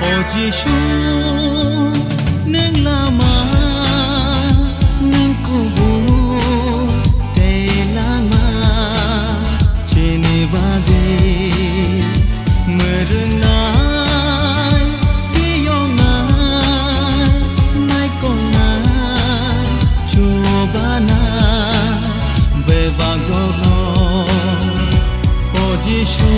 Jisu neng lama neng kubu te lama chene bagi merenai fiyonai nai konai chobana bevagono o Jisu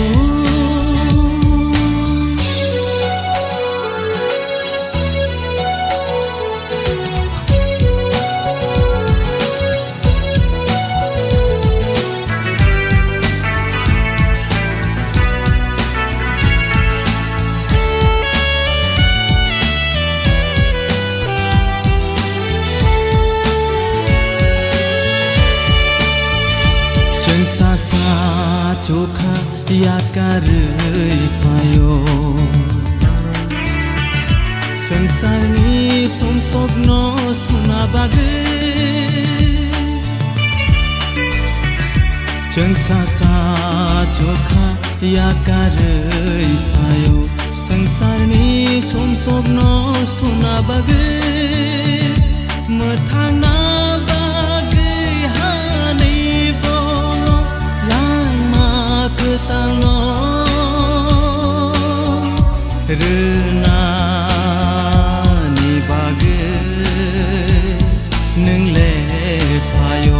sa sa chokha yakar payo sansar ni somsog no suna bage chang sa sa chokha yakar payo sansar ni somsog no suna bage mathana Rena ni bage neng le payo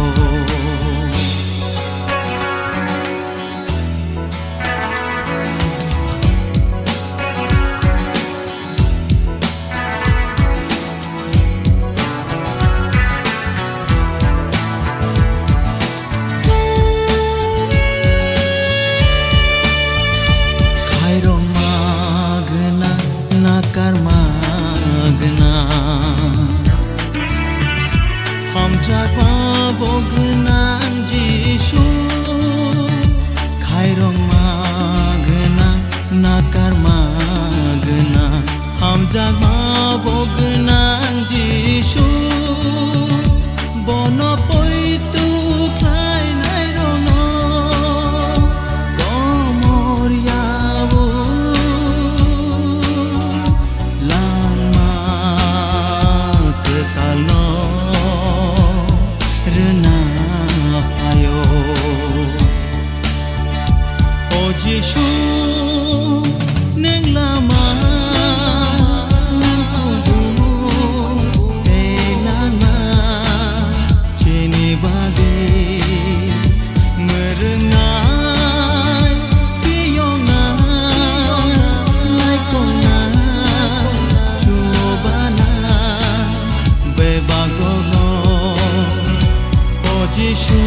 karma gna ham chakma bogna Jisu khairong magna na karma gna ham chakma bogna Jisu bono poitu khai nai rono Jisu neng lama neng kubu te lama chene bagi merenai fiyonai nai konai chobana bevagono o Jisu